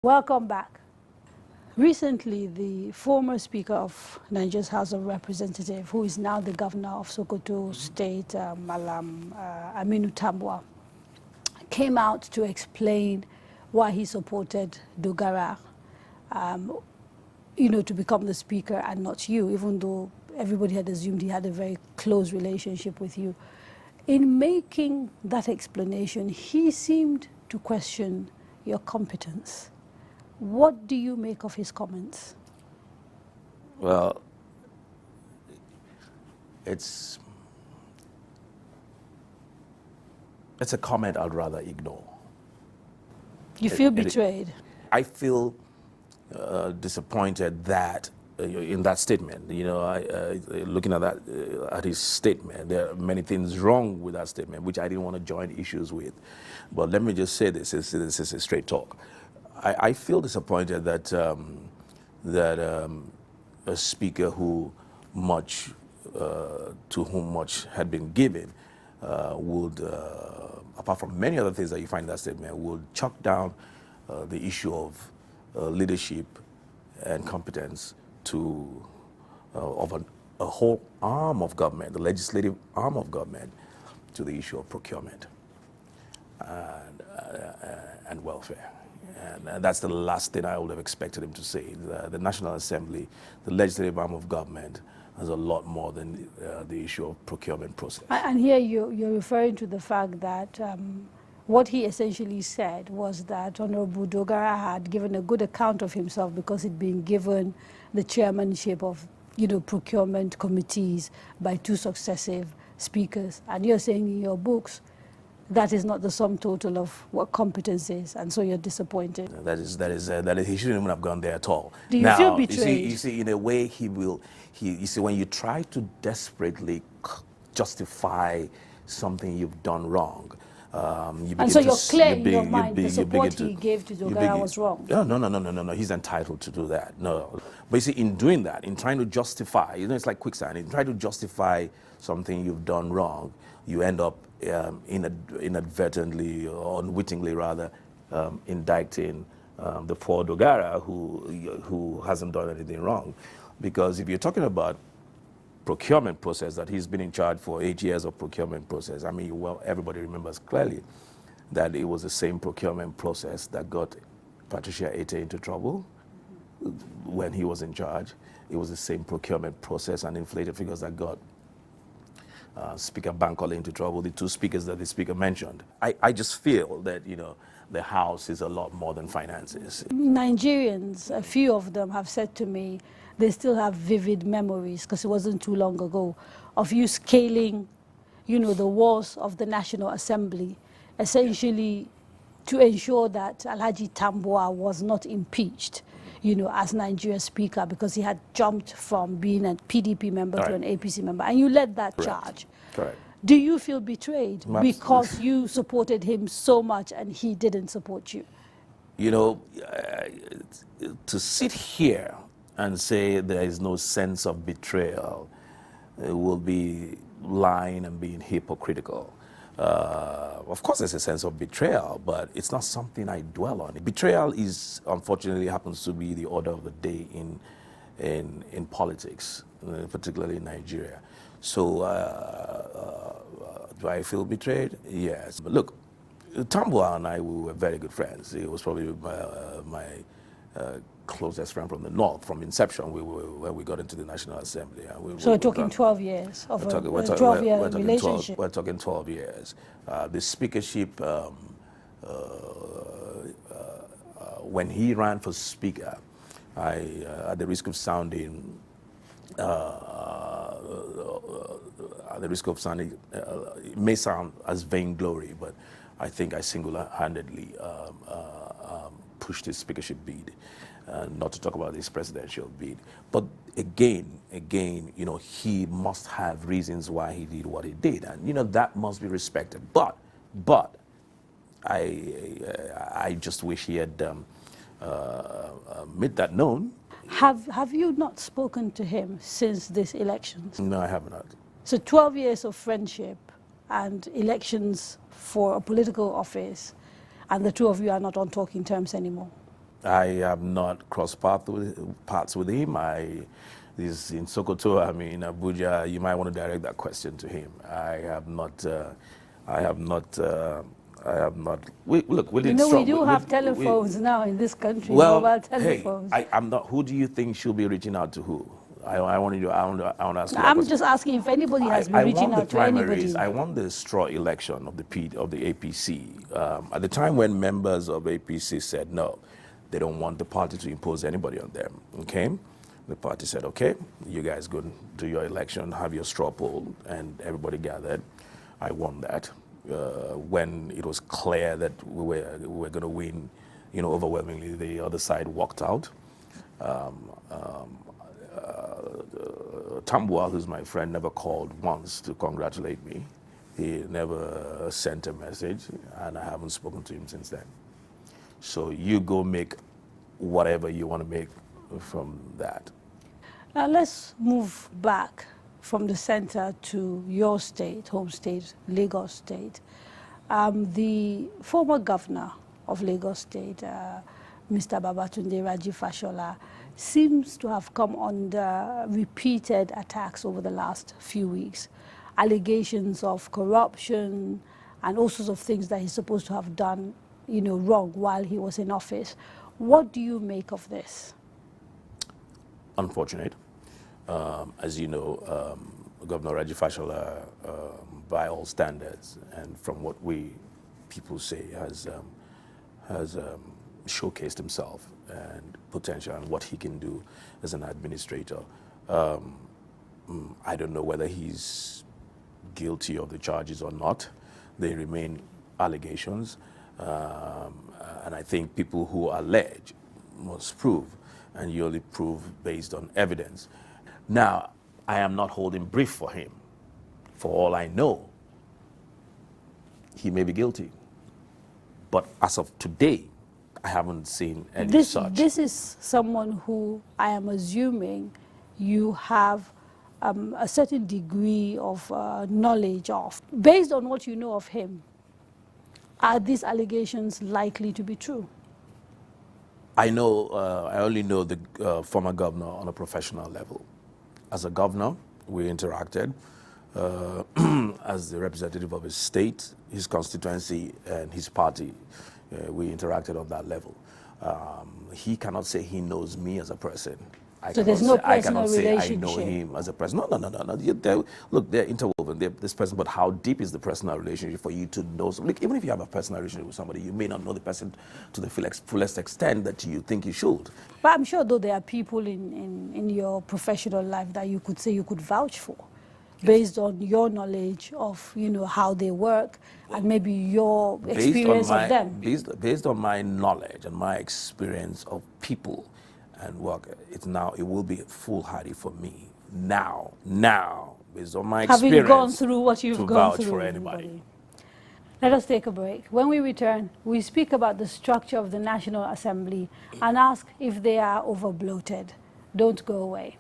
Welcome back. Recently, the former Speaker of Nigeria's House of Representatives, who is now the Governor of Sokoto State, Malam Aminu Tambuwal, came out to explain why he supported Dogara, to become the Speaker and not you, even though everybody had assumed he had a very close relationship with you. In making that explanation, he seemed to question your competence. What do you make of his comments? Well, it's a comment I'd rather ignore. You feel betrayed? I feel disappointed that in that statement, looking at that, at his statement, there are many things wrong with that statement, which I didn't want to join issues with. But let me just say this is a straight talk. I feel disappointed that a speaker to whom much had been given would, apart from many other things that you find in that statement, would chuck down the issue of leadership and competence of a whole arm of government, the legislative arm of government, to the issue of procurement and welfare. And that's the last thing I would have expected him to say. The National Assembly, the legislative arm of government, has a lot more than the issue of procurement process. And here you're referring to the fact that what he essentially said was that Honourable Dogara had given a good account of himself because he'd been given the chairmanship of procurement committees by two successive speakers. And you're saying in your books that is not the sum total of what competence is, and so you're disappointed. That is he shouldn't even have gone there at all. Do you feel betrayed? You see, in a way, you see, when you try to desperately justify something you've done wrong, and so you're clear in your mind the support he gave to Dogara was wrong? No. He's entitled to do that. No. But you see, in doing that, in trying to justify, it's like quicksand. In trying to justify something you've done wrong, you end up inadvertently or unwittingly rather indicting the poor Dogara who hasn't done anything wrong. Because if you're talking about procurement process, that he's been in charge for 8 years of procurement process, I mean, well, everybody remembers clearly that it was the same procurement process that got Patricia Ete into trouble when he was in charge. It was the same procurement process and inflated figures that got Speaker Bankole into trouble, the two speakers that the speaker mentioned. I just feel that, the House is a lot more than finances. Nigerians, a few of them have said to me, they still have vivid memories, because it wasn't too long ago, of you scaling, the walls of the National Assembly, essentially to ensure that Alhaji Tambuwal was not impeached, as Nigeria's speaker, because he had jumped from being a PDP member to an APC member, and you led that charge. Correct. Do you feel betrayed because you supported him so much and he didn't support you? To sit here and say there is no sense of betrayal will be lying and being hypocritical. Of course there's a sense of betrayal, but it's not something I dwell on. Betrayal unfortunately happens to be the order of the day in politics, particularly in Nigeria. So do I feel betrayed? Yes. But look, Tambuwal and I, we were very good friends. He was probably my closest friend from the north, from inception, when we got into the National Assembly. So we're talking 12 years of a 12-year relationship. We're talking 12 years. The speakership, when he ran for speaker, at the risk of sounding, it may sound as vainglory, but I think I single-handedly pushed his speakership bid. Not to talk about his presidential bid. But again, he must have reasons why he did what he did. And, that must be respected. But I just wish he had made that known. Have you not spoken to him since these elections? No, I have not. So 12 years of friendship and elections for a political office, and the two of you are not on talking terms anymore? I have not crossed paths with him. He's in Sokoto. I mean, Abuja. You might want to direct that question to him. I have not. Look, we didn't. We do have telephones now in this country. Well, mobile telephones. hey, I'm not. Who do you think should be reaching out to who? I want to ask you. I'm just asking if anybody has been reaching out to anybody. I won the straw election of the APC. At the time when members of APC said no, they don't want the party to impose anybody on them. Okay, the party said, okay, you guys go do your election, have your straw poll, and everybody gathered. I won that. When it was clear that we were going to win, overwhelmingly, the other side walked out. Tambuwal, who's my friend, never called once to congratulate me. He never sent a message, and I haven't spoken to him since then. So you go make whatever you want to make from that. Now let's move back from the center to your state, home state, Lagos State. The former governor of Lagos State, Mr. Babatunde Raji Fashola, seems to have come under repeated attacks over the last few weeks. Allegations of corruption and all sorts of things that he's supposed to have done, wrong while he was in office. What do you make of this? Unfortunate. As you know, Governor Raji Fashola, by all standards, and from what people say, has showcased himself and potential and what he can do as an administrator. I don't know whether he's guilty of the charges or not. They remain allegations, and I think people who allege must prove, and you only prove based on evidence. Now, I am not holding brief for him. For all I know, he may be guilty. But as of today, I haven't seen any such. This is someone who I am assuming you have a certain degree of knowledge of. Based on what you know of him, are these allegations likely to be true? I only know the former governor on a professional level. As a governor, we interacted. As the representative of his state, his constituency, and his party, we interacted on that level. He cannot say he knows me as a person. So there's no personal relationship? I cannot say I know him as a person. No. Look, they're interwoven. This person, but how deep is the personal relationship for you to know? Look, even if you have a personal relationship with somebody, you may not know the person to the fullest extent that you think you should. But I'm sure, though, there are people in your professional life that you could say you could vouch for, based on your knowledge of, how they work, and maybe your experience of them. Based on my knowledge and my experience of people and work, it will be foolhardy for me now, based on my experience. Having gone through what you've gone vouch through. For anybody. Let us take a break. When we return, we speak about the structure of the National Assembly and ask if they are over-bloated. Don't go away.